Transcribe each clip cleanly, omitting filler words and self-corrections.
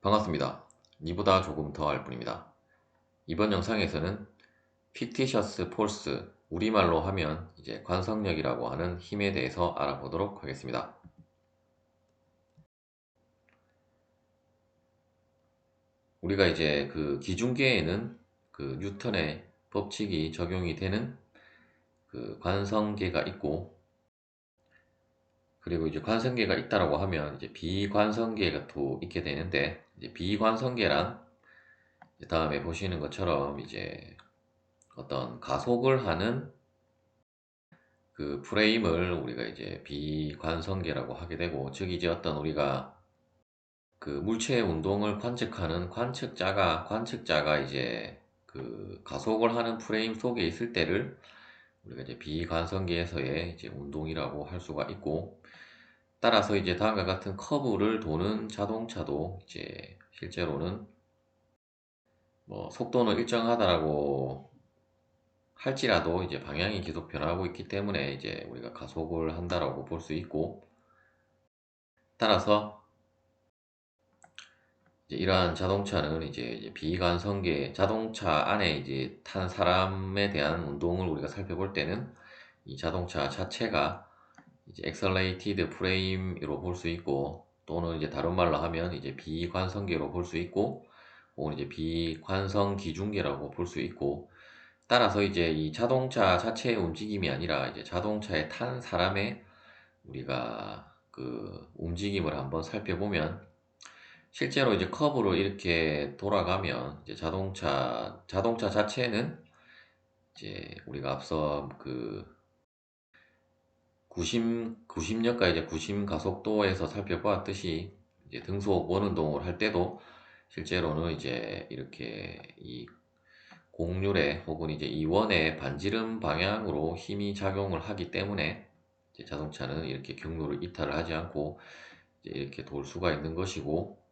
반갑습니다. 니보다 조금 더 알 뿐입니다. 이번 영상에서는 fictitious force, 우리말로 하면 이제 관성력이라고 하는 힘에 대해서 알아보도록 하겠습니다. 우리가 이제 그 기중계에는 그 뉴턴의 법칙이 적용이 되는 그 관성계가 있고, 그리고 이제 관성계가 있다라고 하면 이제 비관성계가 또 있게 되는데, 이제 비관성계란 다음에 보시는 것처럼 이제 어떤 가속을 하는 그 프레임을 우리가 이제 비관성계라고 하게 되고, 즉 이제 어떤 우리가 그 물체의 운동을 관측하는 관측자가 이제 그 가속을 하는 프레임 속에 있을 때를 우리가 이제 비관성계에서의 이제 운동이라고 할 수가 있고, 따라서 이제 다음과 같은 커브를 도는 자동차도 이제 실제로는 뭐 속도는 일정하다라고 할지라도 이제 방향이 계속 변하고 있기 때문에 이제 우리가 가속을 한다라고 볼 수 있고, 따라서 이제 이러한 자동차는 이제 비관성계, 자동차 안에 이제 탄 사람에 대한 운동을 우리가 살펴볼 때는 이 자동차 자체가 이제 accelerated frame으로 볼 수 있고, 또는 이제 다른 말로 하면 이제 비관성계로 볼 수 있고, 혹은 이제 비관성 기중계라고 볼 수 있고, 따라서 이제 이 자동차 자체의 움직임이 아니라 이제 자동차에 탄 사람의 우리가 그 움직임을 한번 살펴보면, 실제로 이제 커브로 이렇게 돌아가면 이제 자동차 자체는 이제 우리가 앞서 그 구심력과 이제 구심 가속도에서 살펴보았듯이 이제 등속 원운동을 할 때도 실제로는 이제 이렇게 이 곡률의 혹은 이제 이 원의 반지름 방향으로 힘이 작용을 하기 때문에 이제 자동차는 이렇게 경로를 이탈을 하지 않고 이제 이렇게 돌 수가 있는 것이고,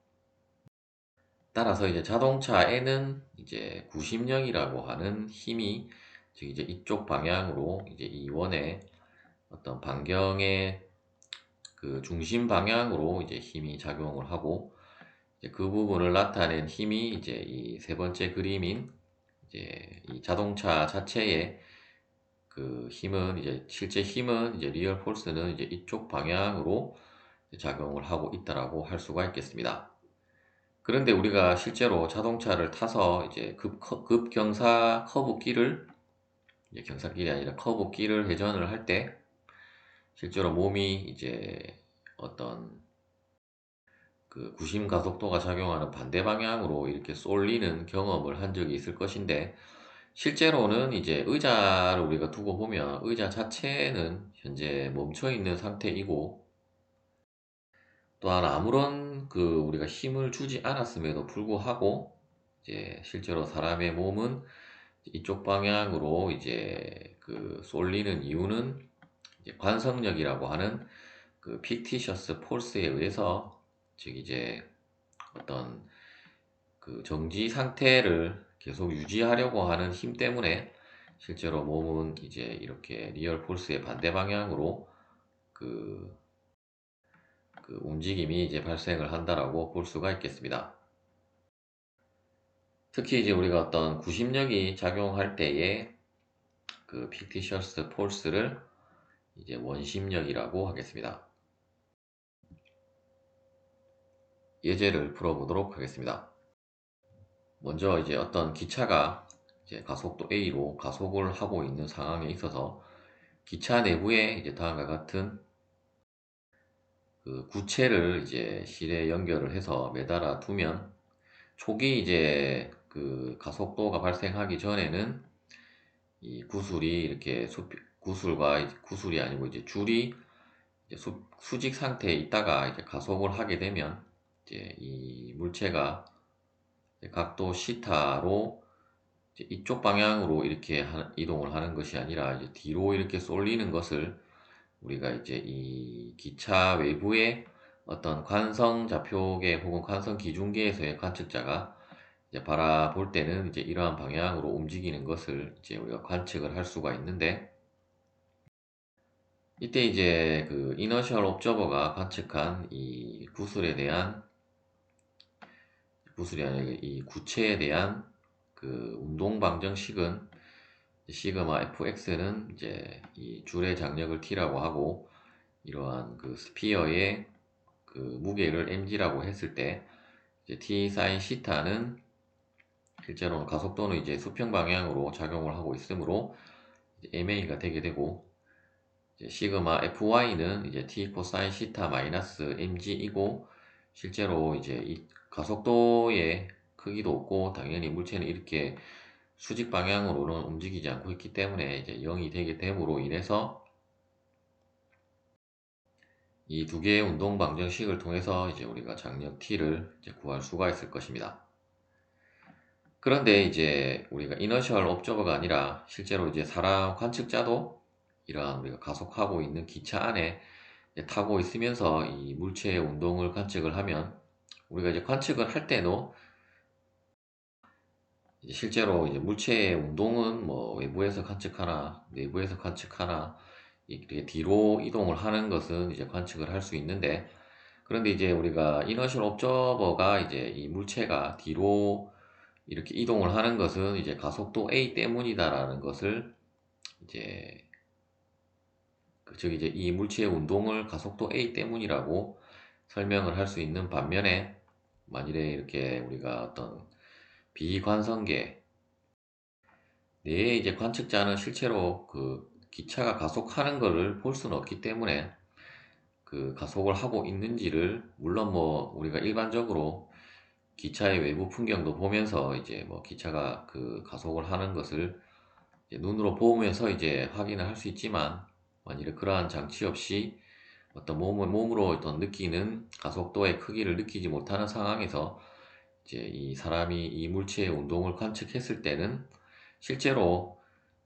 따라서 이제 자동차에는 이제 구심력이라고 하는 힘이, 즉 이제 이쪽 방향으로 이제 이 원의 어떤 반경의 그 중심 방향으로 이제 힘이 작용을 하고, 이제 그 부분을 나타낸 힘이 이제 이 세 번째 그림인 이제 이 자동차 자체의 그 힘은, 이제 실제 힘은 이제 리얼 폴스는 이제 이쪽 방향으로 작용을 하고 있다라고 할 수가 있겠습니다. 그런데 우리가 실제로 자동차를 타서 이제 급경사 커브길을, 이제 경사길이 아니라 커브길을 회전을 할 때 실제로 몸이 이제 어떤 그 구심 가속도가 작용하는 반대 방향으로 이렇게 쏠리는 경험을 한 적이 있을 것인데, 실제로는 이제 의자를 우리가 두고 보면 의자 자체는 현재 멈춰 있는 상태이고, 또한 아무런 그 우리가 힘을 주지 않았음에도 불구하고 이제 실제로 사람의 몸은 이쪽 방향으로 이제 그 쏠리는 이유는 이제 관성력이라고 하는 그 fictitious force에 의해서, 즉 이제 어떤 그 정지 상태를 계속 유지하려고 하는 힘 때문에 실제로 몸은 이제 이렇게 리얼 폴스의 반대 방향으로 그, 그 움직임이 이제 발생을 한다라고 볼 수가 있겠습니다. 특히 이제 우리가 어떤 구심력이 작용할 때에 그 fictitious force를 이제 원심력이라고 하겠습니다. 예제를 풀어보도록 하겠습니다. 먼저 이제 어떤 기차가 이제 가속도 A로 가속을 하고 있는 상황에 있어서 기차 내부에 이제 다음과 같은 그 구체를 이제 실에 연결을 해서 매달아 두면, 초기 이제 그 가속도가 발생하기 전에는 이 구슬이 이렇게 구슬이 아니고 이제 줄이 이제 수직 상태에 있다가 이제 가속을 하게 되면 이제 이 물체가 이제 각도 시타로 이제 이쪽 방향으로 이렇게 이동을 하는 것이 아니라 이제 뒤로 이렇게 쏠리는 것을 우리가 이제 이 기차 외부의 어떤 관성 좌표계 혹은 관성 기중계에서의 관측자가 이제 바라볼 때는 이제 이러한 방향으로 움직이는 것을 이제 우리가 관측을 할 수가 있는데, 이때 이제 그 이너셜 옵저버가 관측한 이 구슬에 대한 무술이 아니라 이 구체에 대한 그 운동 방정식은 시그마 fx는 이제 이 줄의 장력을 t라고 하고, 이러한 그 스피어의 그 무게를 mg라고 했을 때 이제 t sin 시타는 실제로는 가속도는 이제 수평 방향으로 작용을 하고 있으므로 ma가 되게 되고, 이제 시그마 fy는 이제 t 코사인 시타 마이너스 mg이고, 실제로 이제 이 가속도의 크기도 없고 당연히 물체는 이렇게 수직 방향으로는 움직이지 않고 있기 때문에 이제 0이 되게 됨으로 인해서 이 두 개의 운동 방정식을 통해서 이제 우리가 장력 t를 이제 구할 수가 있을 것입니다. 그런데 이제 우리가 이너셜 옵저버가 아니라 실제로 이제 사람 관측자도 이러한 우리가 가속하고 있는 기차 안에 타고 있으면서 이 물체의 운동을 관측을 하면, 우리가 이제 관측을 할 때도 이제 실제로 이제 물체의 운동은 뭐 외부에서 관측하나 내부에서 관측하나 이렇게 뒤로 이동을 하는 것은 이제 관측을 할 수 있는데, 그런데 이제 우리가 이너셜 옵저버가 이제 이 물체가 뒤로 이렇게 이동을 하는 것은 이제 가속도 a 때문이다라는 것을 이제 즉 이제 이 물체의 운동을 가속도 a 때문이라고 설명을 할 수 있는 반면에, 만일에 이렇게 우리가 어떤 비관성계 내에 이제 관측자는 실제로 그 기차가 가속하는 것을 볼 수는 없기 때문에 그 가속을 하고 있는지를, 물론 뭐 우리가 일반적으로 기차의 외부 풍경도 보면서 이제 뭐 기차가 그 가속을 하는 것을 이제 눈으로 보면서 이제 확인을 할 수 있지만, 만일에 그러한 장치 없이 어떤 몸으로 어떤 느끼는 가속도의 크기를 느끼지 못하는 상황에서 이제 이 사람이 이 물체의 운동을 관측했을 때는 실제로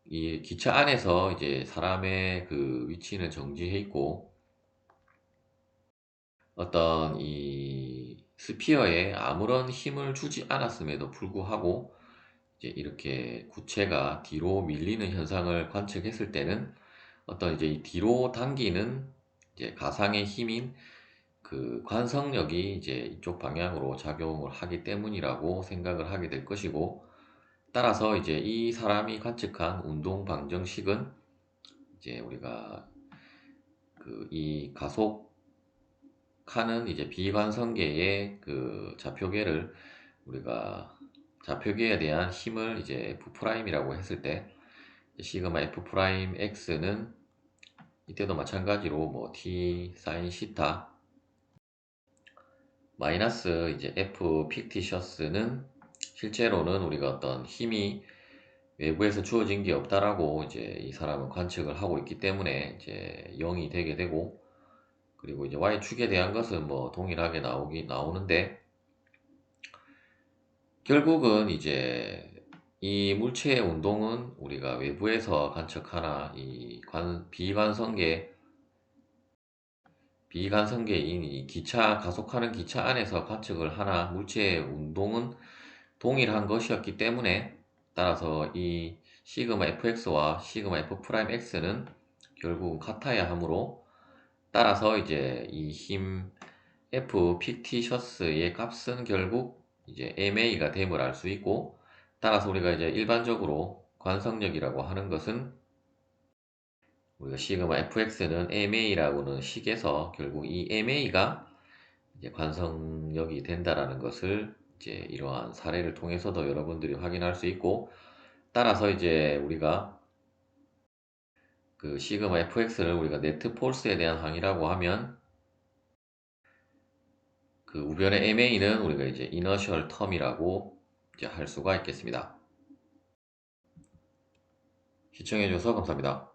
이 기차 안에서 이제 사람의 그 위치는 정지해 있고, 어떤 이 스피어에 아무런 힘을 주지 않았음에도 불구하고 이제 이렇게 구체가 뒤로 밀리는 현상을 관측했을 때는, 어떤 이제 이 뒤로 당기는 이제 가상의 힘인 그 관성력이 이제 이쪽 방향으로 작용을 하기 때문이라고 생각을 하게 될 것이고, 따라서 이제 이 사람이 관측한 운동 방정식은 이제 우리가 그 이 가속하는 이제 비관성계의 그 좌표계를 우리가 좌표계에 대한 힘을 이제 F'이라고 했을 때, 시그마 F'X는 이때도 마찬가지로 뭐 T 사인 시타 마이너스 이제 F 픽티셔스는 실제로는 우리가 어떤 힘이 외부에서 주어진 게 없다라고 이제 이 사람은 관측을 하고 있기 때문에 이제 0이 되게 되고, 그리고 이제 Y축에 대한 것은 뭐 동일하게 나오는데, 결국은 이제 이 물체의 운동은 우리가 외부에서 관측하나 이 비관성계인 이 기차 가속하는 기차 안에서 관측을 하나 물체의 운동은 동일한 것이었기 때문에, 따라서 이 시그마 fx와 시그마 f'x는 결국은 같아야 하므로, 따라서 이제 이 힘 F 픽티셔스의 값은 결국 이제 ma가 됨을 알 수 있고, 따라서 우리가 이제 일반적으로 관성력이라고 하는 것은 우리가 시그마 fx는 ma라고는 식에서 결국 이 ma가 이제 관성력이 된다라는 것을 이제 이러한 사례를 통해서도 여러분들이 확인할 수 있고, 따라서 이제 우리가 그 시그마 fx를 우리가 네트 폴스에 대한 항이라고 하면, 그 우변의 ma는 우리가 이제 이너셜 텀이라고 이제 할 수가 있겠습니다. 시청해주셔서 감사합니다.